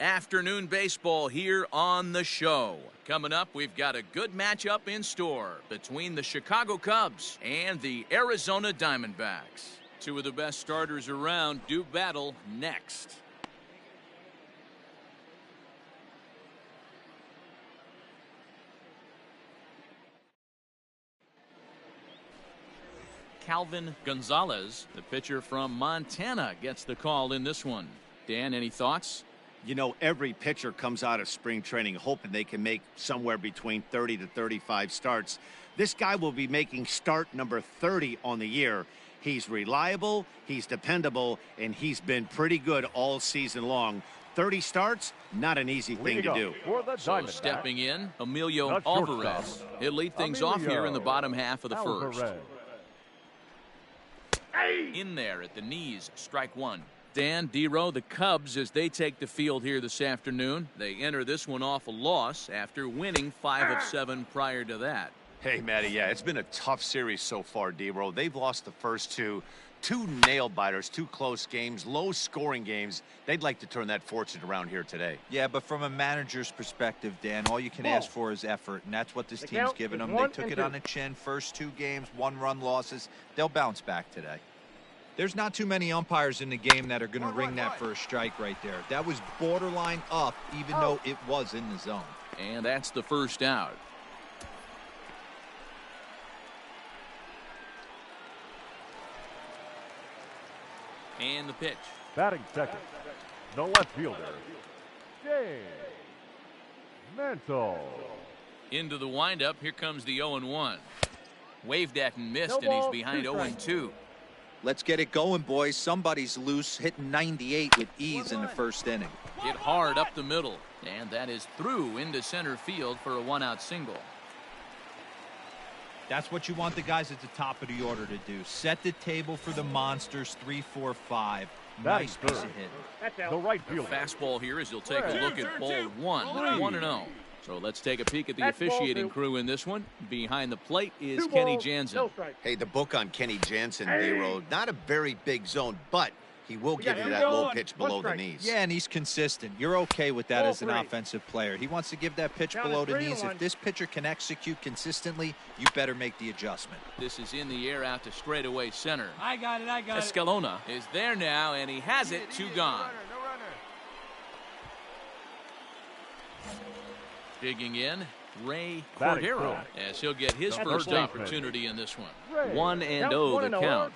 Afternoon baseball here on the show. Coming up, we've got a good matchup in store between the Chicago Cubs and the Arizona Diamondbacks. Two of the best starters around do battle next. Calvin Gonzalez, the pitcher from Montana, gets the call in this one. Dan, any thoughts? You know, every pitcher comes out of spring training hoping they can make somewhere between 30 to 35 starts. This guy will be making start number 30 on the year. He's reliable, he's dependable, and he's been pretty good all season long. 30 starts, not an easy thing to do. So stepping in, Emilio Alvarez. He'll lead things off here in the bottom half of the first. In there at the knees, strike one. Dan, D-Row, the Cubs, as they take the field here this afternoon, they enter this one off a loss after winning 5 of 7 prior to that. Hey, Matty, yeah, it's been a tough series so far, D-Row. They've lost the first two nail-biters, 2 close games, low-scoring games. They'd like to turn that fortune around here today. Yeah, but from a manager's perspective, Dan, all you can ask for is effort, and that's what this team's given them. They took it on the chin. First 2 games, 1-run losses. They'll bounce back today. There's not too many umpires in the game that are going to ring that first strike right there. That was borderline up, even though it was in the zone. And that's the first out. And the pitch. Batting second, the left fielder, James Mantle. Into the windup, here comes the 0-1. Waved at and missed, and he's behind 0-2. Let's get it going, boys. Somebody's loose, hitting 98 with ease in the first inning. Hit hard up the middle, and that is through into center field for a 1-out single. That's what you want the guys at the top of the order to do. Set the table for the monsters. 3, 4, 5. Nice piece of hitting. The right fielder. Fastball here as he'll take a look at ball 1. 1-0. So let's take a peek at the officiating crew in this one. Behind the plate is Kenny Jansen. Hey, the book on Kenny Jansen, D-Row, not a very big zone, but he will give you that low pitch below the knees. Yeah, and he's consistent. You're okay with that as an offensive player. He wants to give that pitch below the knees. If this pitcher can execute consistently, you better make the adjustment. This is in the air out to straightaway center. I got it. Escalona is there now, and he has it. 2 gone. Digging in, Ray Cordero, as he'll get his first opportunity in this one. 1-0 the count.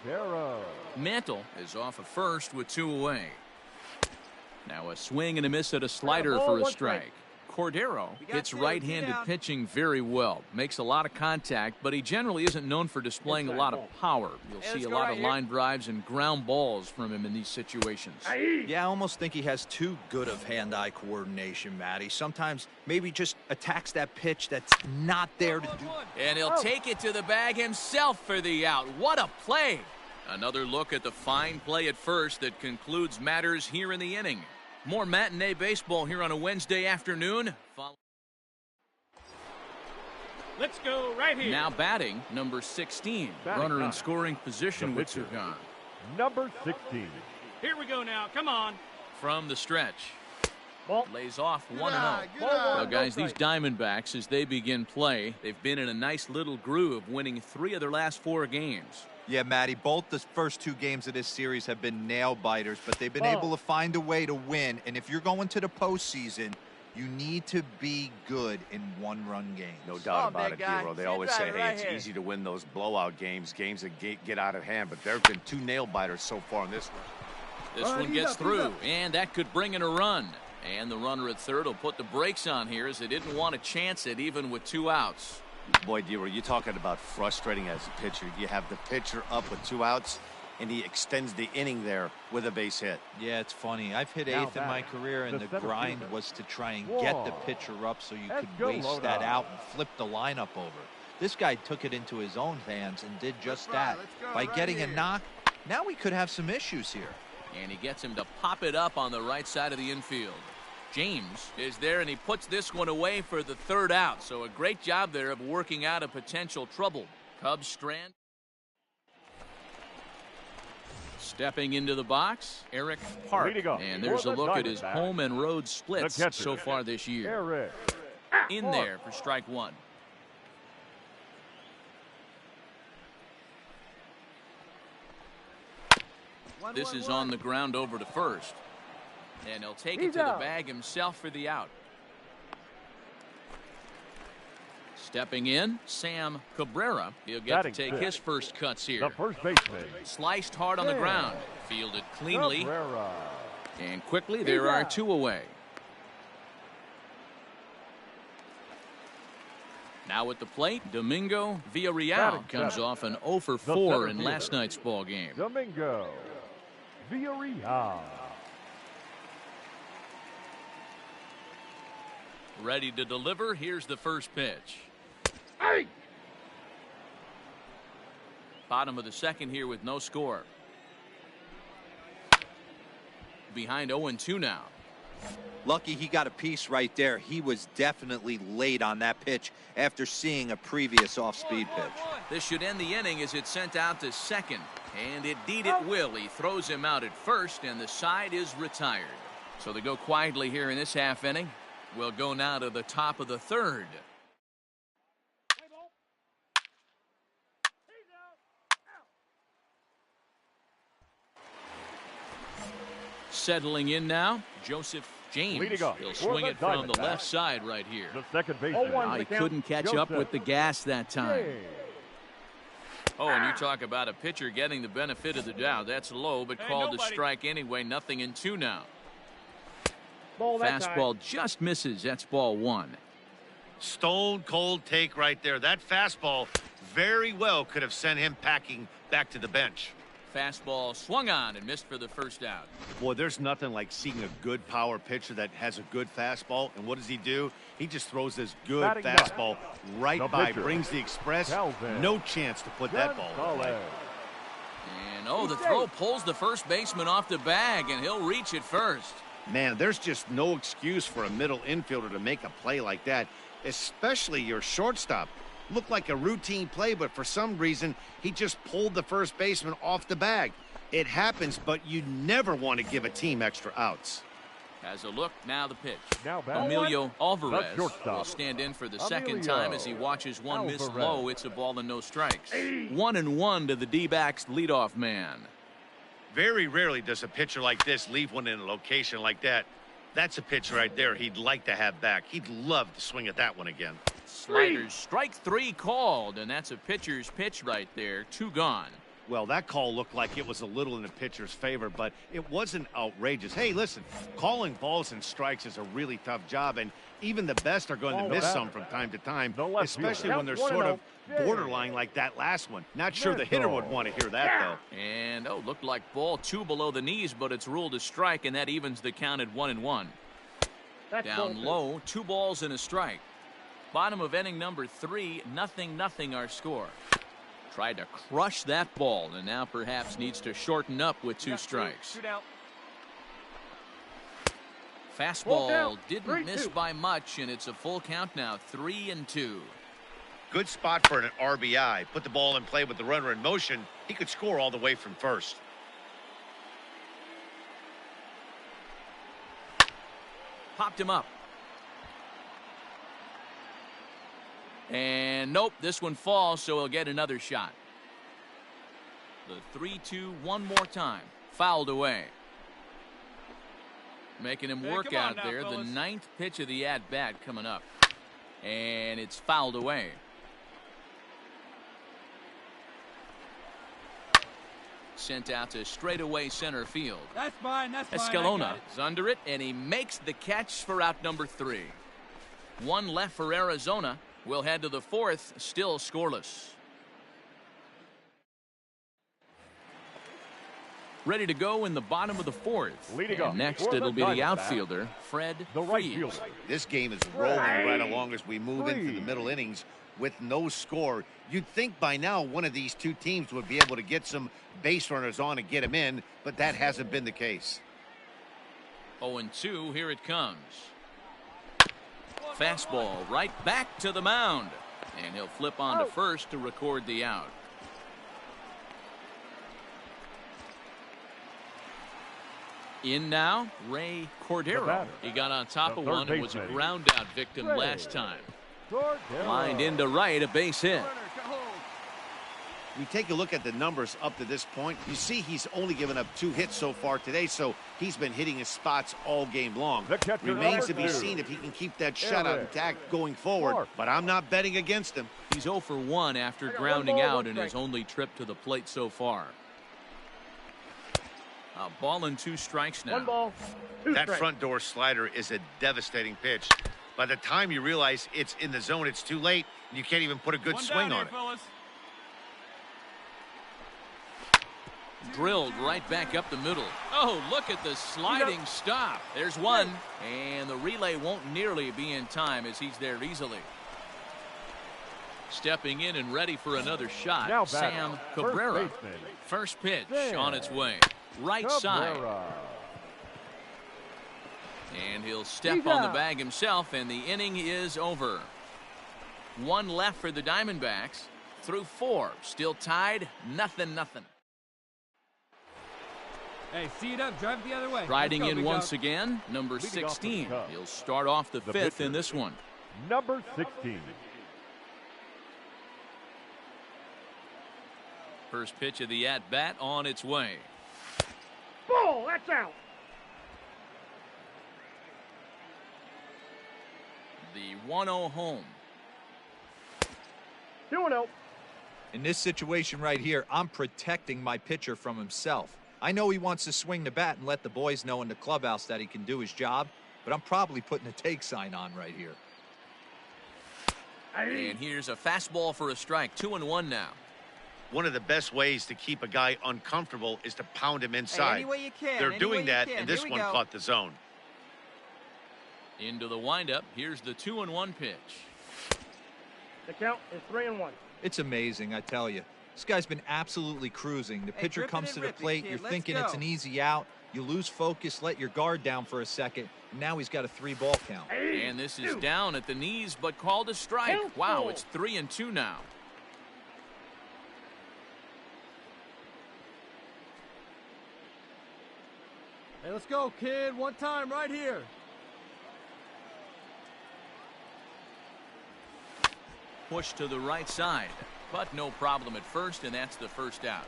Mantle is off at first with 2 away. Now a swing and a miss at a slider for a strike. Cordero hits right-handed pitching very well. Makes a lot of contact, but he generally isn't known for displaying a lot of power. You'll see a lot of line drives and ground balls from him in these situations. Yeah, I almost think he has too good of hand-eye coordination, Matty. Sometimes maybe just attacks that pitch that's not there to do. And he'll take it to the bag himself for the out. What a play! Another look at the fine play at first that concludes matters here in the inning. More matinee baseball here on a Wednesday afternoon. Let's go right here. Now batting, number 16. Runner in scoring position with 2 gone. Number 16. Here we go now. Come on. From the stretch. Lays off 1-0. Well, guys, these Diamondbacks, as they begin play, they've been in a nice little groove, winning 3 of their last 4 games. Yeah, Matty, both the first 2 games of this series have been nail-biters, but they've been able to find a way to win. And if you're going to the postseason, you need to be good in 1-run games. No doubt about it, D-Row. They always say, hey, it's easy to win those blowout games, games that get out of hand. But there have been 2 nail-biters so far in this one. This one gets through, and that could bring in a run. And the runner at third will put the brakes on here as they didn't want to chance it even with 2 outs. Boy, D-Row, you're talking about frustrating as a pitcher. You have the pitcher up with 2 outs, and he extends the inning there with a base hit. Yeah, it's funny. I've hit 8th in my career, and the grind was to try and get the pitcher up so you could waste that out and flip the lineup over. This guy took it into his own hands and did just that. By getting a knock, now we could have some issues here. And he gets him to pop it up on the right side of the infield. James is there, and he puts this one away for the 3rd out. So a great job there of working out a potential trouble. Cubs strand. Stepping into the box, Eric Park. And there's a look at his home and road splits so far this year. In there for strike one. This is on the ground over to first. And he'll take it to the bag himself for the out. Stepping in, Sam Cabrera. He'll get to take his first cuts here. The first baseman. Sliced hard on the ground. Fielded cleanly. And quickly, there are two away. Now at the plate, Domingo Villarreal comes off an 0 for 4 in last night's ball game. Domingo Villarreal. Ready to deliver. Here's the first pitch. Bottom of the second here with no score. Behind 0-2 now. Lucky he got a piece right there. He was definitely late on that pitch after seeing a previous off-speed pitch. This should end the inning as it's sent out to second. And indeed it will. He throws him out at first, and the side is retired. So they go quietly here in this half inning. We'll go now to the top of the third. Settling in now, Joseph James. He'll swing it from the left side right here. The second baseman. He couldn't catch up with the gas that time. Oh, and you talk about a pitcher getting the benefit of the doubt. That's low, but called to strike anyway. 0-2 now. Fastball just misses. That's ball one. Stone cold take right there. That fastball very well could have sent him packing back to the bench. Fastball swung on and missed for the first out. Boy, there's nothing like seeing a good power pitcher that has a good fastball. And what does he do? He just throws this good fastball right by, brings the express. No chance to put that ball away. And the throw pulls the first baseman off the bag, and he'll reach it first. Man, there's just no excuse for a middle infielder to make a play like that, especially your shortstop. Looked like a routine play, but for some reason, he just pulled the first baseman off the bag. It happens, but you never want to give a team extra outs. Has a look, now the pitch. Emilio Alvarez will stand in for the second time as he watches one miss low. It's a ball and no strikes. 1-1 to the D-backs leadoff man. Very rarely does a pitcher like this leave one in a location like that. That's a pitch right there he'd like to have back. He'd love to swing at that one again. Sliders, strike three called, and that's a pitcher's pitch right there. 2 gone. Well, that call looked like it was a little in the pitcher's favor, but it wasn't outrageous. Hey, listen, calling balls and strikes is a really tough job, and even the best are going to miss some from time to time, especially when they're sort of borderline like that last one. Not sure the hitter would want to hear that, though. And, looked like ball 2 below the knees, but it's ruled a strike, and that evens the count at 1-1. Down low, 2 balls and a strike. Bottom of inning number 3, 0-0 our score. Tried to crush that ball, and now perhaps needs to shorten up with 2 strikes. Fastball didn't miss by much, and it's a full count now, 3-2. Good spot for an RBI. Put the ball in play with the runner in motion. He could score all the way from first. Popped him up. And nope, this one falls, so he'll get another shot. The 3-2 one more time. Fouled away. Making him work out now, there. Fellas. The 9th pitch of the at-bat coming up. And it's fouled away. Sent out to straightaway center field. That's mine. Escalona is under it, and he makes the catch for out number 3. 1 left for Arizona. We'll head to the 4th, still scoreless. Ready to go in the bottom of the 4th. And next it'll be the outfielder, Fred Freese. This game is rolling right along as we move into the middle innings with no score. You'd think by now one of these 2 teams would be able to get some base runners on and get them in, but that hasn't been the case. 0-2, here it comes. Fastball right back to the mound, and he'll flip on to first to record the out. In now, Ray Cordero. He got on top of one and was a ground out victim last time. Lined into right, a base hit. We take a look at the numbers up to this point. You see he's only given up 2 hits so far today, so he's been hitting his spots all game long. Remains to be seen if he can keep that shutout intact going forward, but I'm not betting against him. He's 0 for 1 after grounding out in his only trip to the plate so far. A ball and 2 strikes now. 1 ball, 2 That strikes. front door slider is a devastating pitch. By the time you realize it's in the zone, it's too late. You can't even put a good swing on it. Fellas. Drilled right back up the middle. Oh, look at the sliding stop. There's one, and the relay won't nearly be in time as he's there easily. Stepping in and ready for another shot, Now Sam Cabrera. First pitch on its way. Right side. And he'll step on the bag himself, and the inning is over. 1 left for the Diamondbacks. Through 4. Still tied, 0-0. Hey, see it up, drive the other way. Riding in once again, number 16. He'll start off the 5th in this one. Number 16. First pitch of the at-bat on its way. Ball, that's out. The 1-0 home. 2-0. In this situation right here, I'm protecting my pitcher from himself. I know he wants to swing the bat and let the boys know in the clubhouse that he can do his job, but I'm probably putting a take sign on right here. And here's a fastball for a strike. 2-1 now. One of the best ways to keep a guy uncomfortable is to pound him inside. Any way you can. They're doing that, and this one caught the zone. Into the windup. Here's the 2-1 pitch. The count is 3-1. It's amazing, I tell you. This guy's been absolutely cruising. The pitcher comes to the plate, you're thinking it's an easy out. You lose focus, let your guard down for a second, and now he's got a 3-ball count. And this is down at the knees, but called a strike. Wow, it's 3-2 now. Hey, let's go, kid. One time right here. Push to the right side, but no problem at first, and that's the first out.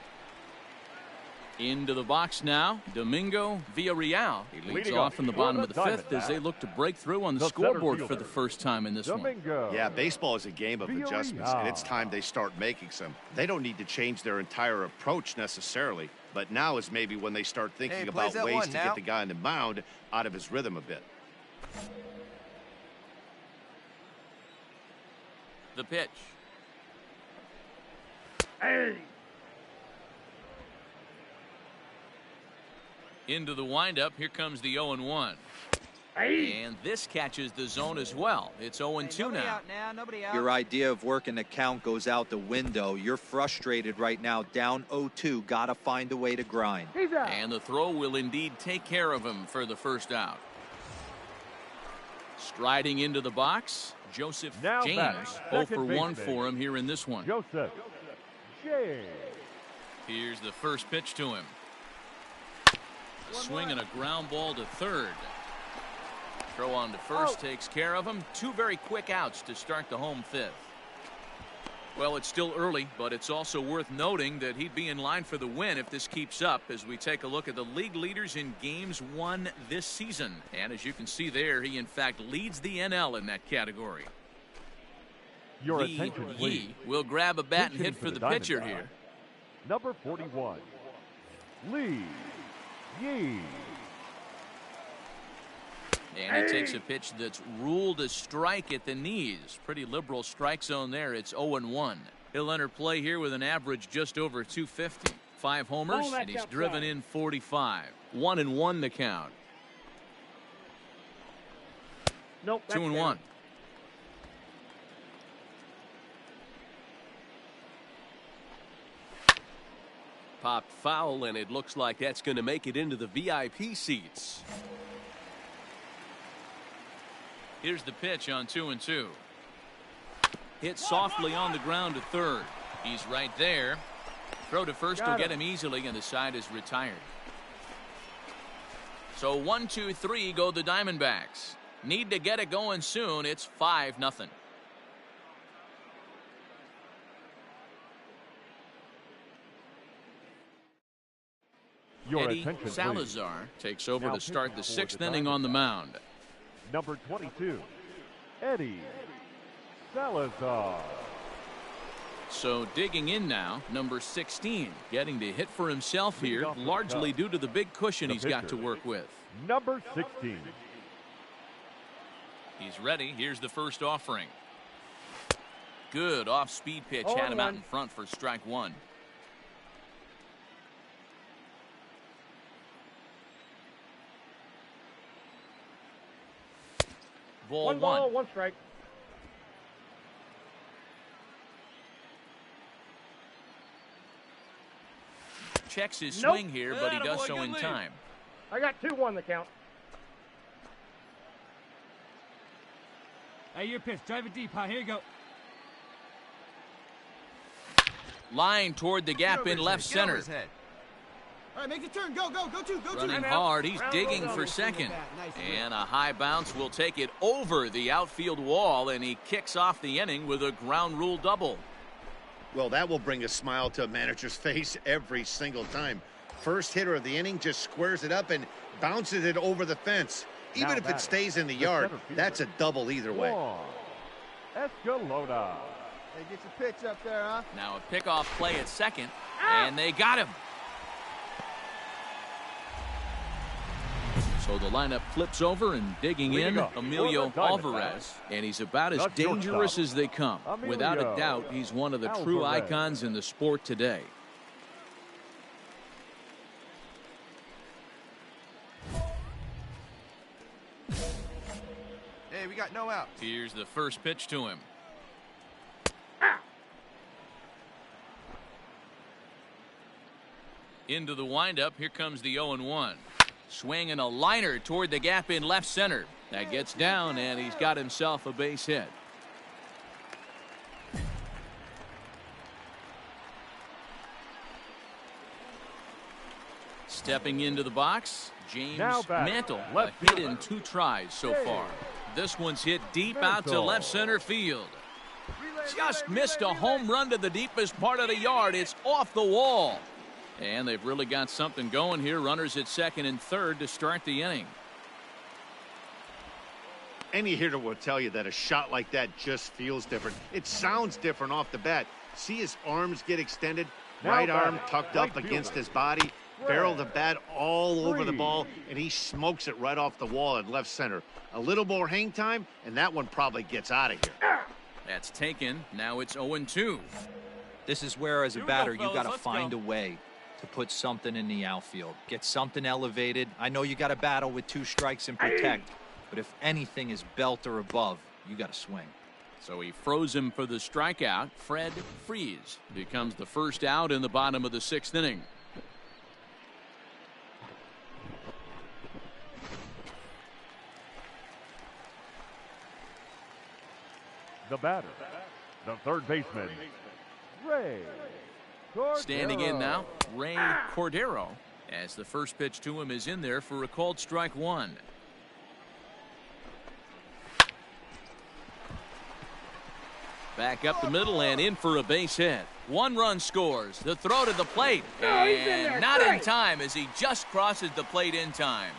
Into the box now, Domingo Villarreal. He leads off in the bottom of the 5th as they look to break through on the scoreboard for the first time in this one. Yeah, baseball is a game of adjustments, and it's time they start making some. They don't need to change their entire approach necessarily, but now is maybe when they start thinking about ways to get the guy on the mound out of his rhythm a bit. The pitch. Hey. Into the windup. Here comes the 0-1. Hey. And this catches the zone as well. It's 0-2 now. Nobody out. Your idea of working the count goes out the window. You're frustrated right now, down 0-2. Got to find a way to grind. He's out. And the throw will indeed take care of him for the first out. Striding into the box, Joseph James. 0 for 1 for him here in this one. Joseph James. Here's the first pitch to him. Swing and a ground ball to third. Throw on to first takes care of him. 2 very quick outs to start the home 5th. Well, it's still early, but it's also worth noting that he'd be in line for the win if this keeps up as we take a look at the league leaders in games won this season. And as you can see there, he in fact leads the NL in that category. Your attention, please. Will grab a bat and hit for the pitcher here. Number 41, Lee Yee. And he takes a pitch that's ruled a strike at the knees. Pretty liberal strike zone there. It's 0-1. He'll enter play here with an average just over 250. 5 homers, and he's driven in 45. 1-1 the count. Nope. 2-1. Popped foul, and it looks like that's going to make it into the VIP seats. Here's the pitch on 2-2. Hit softly on the ground to third. He's right there. Throw to first will get him easily, and the side is retired. So 1, 2, 3 go the Diamondbacks. Need to get it going soon. It's 5-0. Eddie Salazar takes over to start the 6th inning on the mound. Number 22, Eddie Salazar. So digging in now, number 16, getting to hit for himself here, largely due to the big cushion he's got to work with. Number 16. He's ready. Here's the first offering. Good off-speed pitch had him out in front for strike 1. Ball 1. 1 strike. Checks his swing here, but he does so in time. I got 2-1 the count. Hey, your pitch. Drive it deep, huh? Here you go. Line toward the gap in left center. All right, make the turn. Go, go, go, go. Running hard. He's digging for second. And a high bounce will take it over the outfield wall, and he kicks off the inning with a ground rule double. Well, that will bring a smile to a manager's face every single time. First hitter of the inning just squares it up and bounces it over the fence. Even if it stays in the yard, that's a double either way. Escalona. Hey, get your pitch up there, huh? Now a pickoff play at second, and they got him. So the lineup flips over, and digging in, Emilio Alvarez. And he's about as dangerous as they come. Without a doubt, he's one of the true icons in the sport today. Hey, we got no out. Here's the first pitch to him. Into the windup. Here comes the 0-1. Swinging a liner toward the gap in left center. That gets down, and he's got himself a base hit. Stepping into the box, James Mantle. A hit in 2 tries so far. This one's hit deep out to left center field. Just missed a home run to the deepest part of the yard. It's off the wall. And they've really got something going here. Runners at second and third to start the inning. Any hitter will tell you that a shot like that just feels different. It sounds different off the bat. See his arms get extended, right arm tucked up against his body, barrel the bat all over the ball, and he smokes it right off the wall at left center. A little more hang time, and that one probably gets out of here. That's taken. Now it's 0-2. This is where, as a batter, you got to find a way to put something in the outfield. Get something elevated. I know you got to battle with 2 strikes and protect, but if anything is belt or above, you got to swing. So he froze him for the strikeout. Fred Freeze becomes the first out in the bottom of the 6th inning. The batter, the third baseman, Ray Cordero. Standing in now, Ray Cordero, as the first pitch to him is in there for a called strike 1. Back up the middle and in for a base hit. 1 run scores. The throw to the plate. And not in time as he just crosses the plate in time.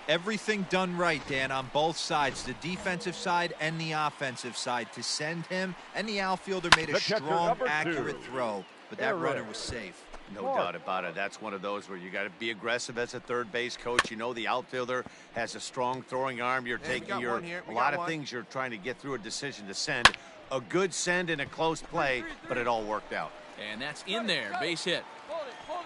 Everything done right, Dan, on both sides, the defensive side and the offensive side, to send him, and the outfielder made a strong, accurate throw, but that runner was safe. No doubt about it. That's one of those where you got to be aggressive as a third base coach. You know the outfielder has a strong throwing arm. You're taking a lot of things you're trying to get through a decision to send. A good send in a close play, but it all worked out. And that's in there, base hit.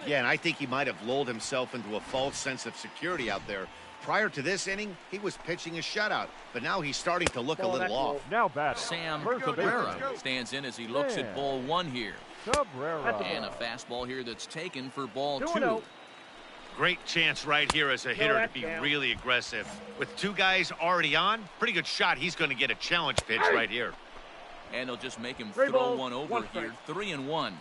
Yeah, and I think he might have lulled himself into a false sense of security out there. Prior to this inning, he was pitching a shutout, but now he's starting to look a little off. Now batting, Sam Cabrera stands in as he looks at ball 1 here. Cabrera. And a fastball here that's taken for ball 2. Great chance right here as a hitter to be really aggressive. With 2 guys already on, pretty good shot. He's going to get a challenge pitch right here. And he'll just make him throw one over here. 3-1.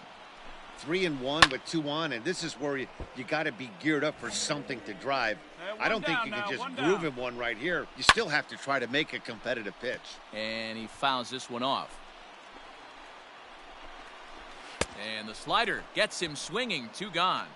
3-1 with 2 on, and this is where you got to be geared up for something to drive. I don't think you can just groove him one right here. You still have to try to make a competitive pitch. And he fouls this one off. And the slider gets him swinging. 2 gone.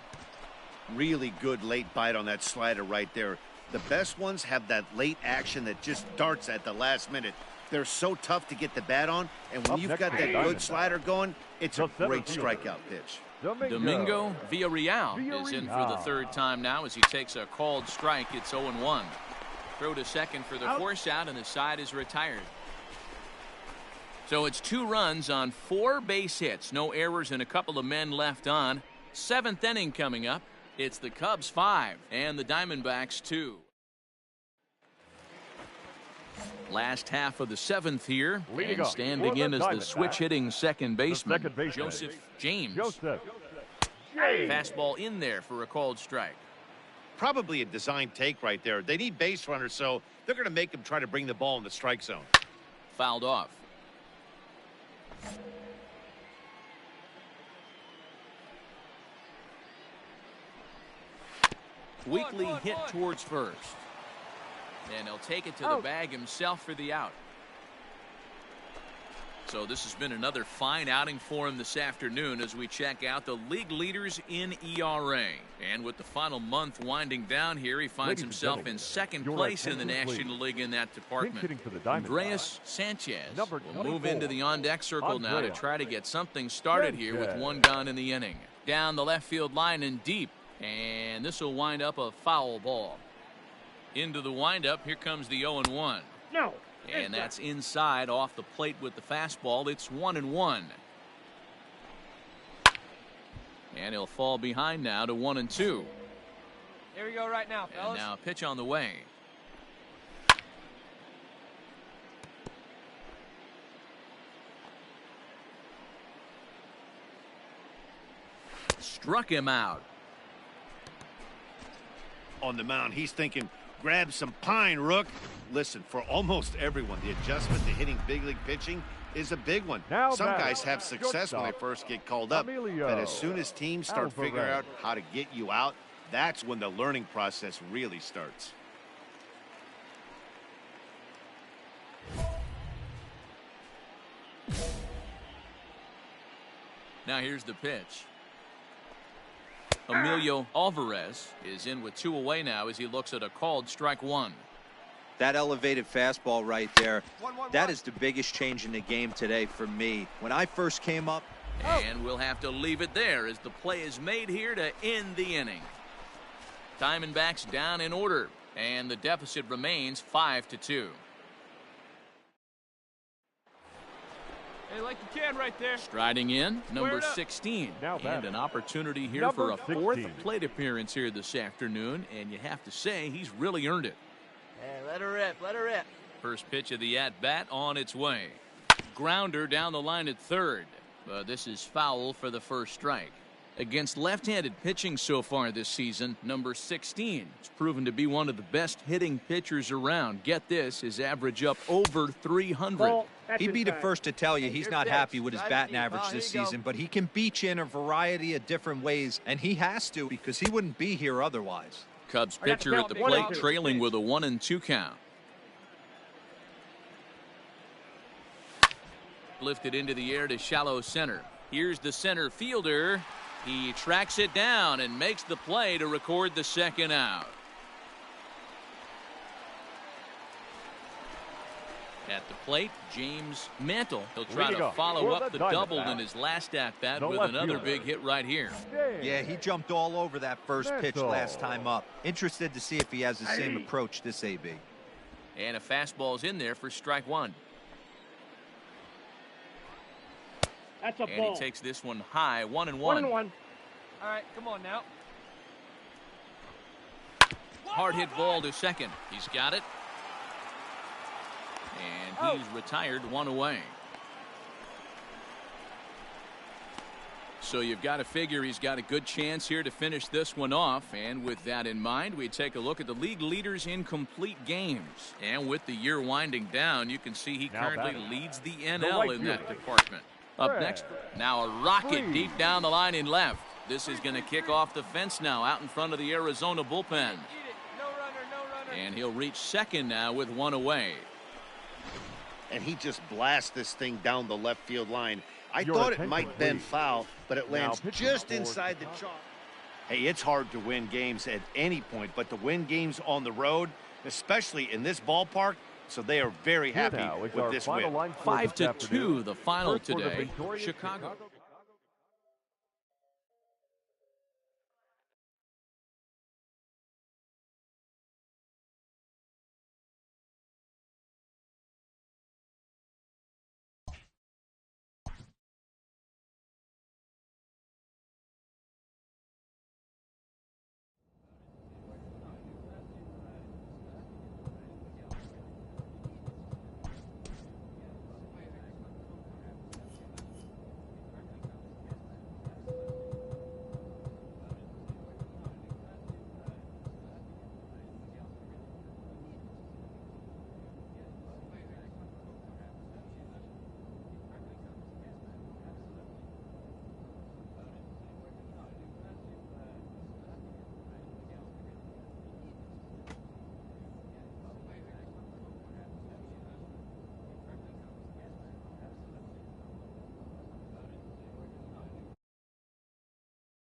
Really good late bite on that slider right there. The best ones have that late action that just darts at the last minute. They're so tough to get the bat on, and when you've got that good slider going, it's a great strikeout pitch. Domingo Villarreal is in for the 3rd time now as he takes a called strike. It's 0-1. Throw to second for the force out, and the side is retired. So it's 2 runs on 4 base hits. No errors and a couple of men left on. 7th inning coming up. It's the Cubs 5 and the Diamondbacks 2. Last half of the 7th here, and standing in as the switch-hitting second baseman, Joseph James. Fastball in there for a called strike. Probably a design take right there. They need base runners, so they're going to make him try to bring the ball in the strike zone. Fouled off. Weekly hit towards first. And he'll take it to the bag himself for the out. So this has been another fine outing for him this afternoon as we check out the league leaders in ERA. And with the final month winding down here, he finds himself in 2nd place in the National League in that department. Andreas Sanchez will move into the on-deck circle now to try to get something started here with 1 gone in the inning. Down the left field line and deep. And this will wind up a foul ball. Into the windup, here comes the 0-1. No. And that's inside off the plate with the fastball. It's 1-1. And he'll fall behind now to 1-2. Here we go right now, fellas. And now pitch on the way. Struck him out. On the mound, he's thinking, grab some pine, Rook. Listen, for almost everyone, the adjustment to hitting big league pitching is a big one. Some guys have success when they first get called up, but as soon as teams start figuring out how to get you out, that's when the learning process really starts. Now here's the pitch. Emilio Alvarez is in with 2 away now as he looks at a called strike 1. That elevated fastball right there, that is the biggest change in the game today for me. When I first came up. And we'll have to leave it there as the play is made here to end the inning. Diamondbacks down in order, and the deficit remains 5-2. Hey, like you can right there. Striding in, number 16. And an opportunity here for a 4th plate appearance here this afternoon, and you have to say he's really earned it. Hey, let her rip, let her rip. First pitch of the at-bat on its way. Grounder down the line at 3rd. But this is foul for the first strike. Against left-handed pitching so far this season, number 16 has proven to be one of the best hitting pitchers around. Get this, his average up over 300. He'd be the first to tell you he's not happy with his batting average this season, but he can beat you in a variety of different ways, and he has to because he wouldn't be here otherwise. Cubs pitcher at the plate trailing with a 1-2 count. Lifted into the air to shallow center. Here's the center fielder. He tracks it down and makes the play to record the 2nd out. At the plate, James Mantle. He'll try to follow up the double in his last at-bat with another big hit right here. Yeah, he jumped all over that first pitch last time up. Interested to see if he has the same approach this AB. And a fastball's in there for strike 1. That's a and ball. He takes this one high, 1-1. 1-1. All right, come on now. Hard hit ball to second. He's got it. And he's retired, 1 away. So you've got to figure he's got a good chance here to finish this one off. And with that in mind, we take a look at the league leaders in complete games. And with the year winding down, you can see he currently leads the NL in that department. Up next, now a rocket deep down the line in left. This is going to kick off the fence now out in front of the Arizona bullpen. And he'll reach second now with one away. And he just blasts this thing down the left field line. I thought it might bend foul, but it lands just inside the chalk. Hey, it's hard to win games at any point, but to win games on the road, especially in this ballpark, so they are very happy with this win. 5-2, the final today. Chicago.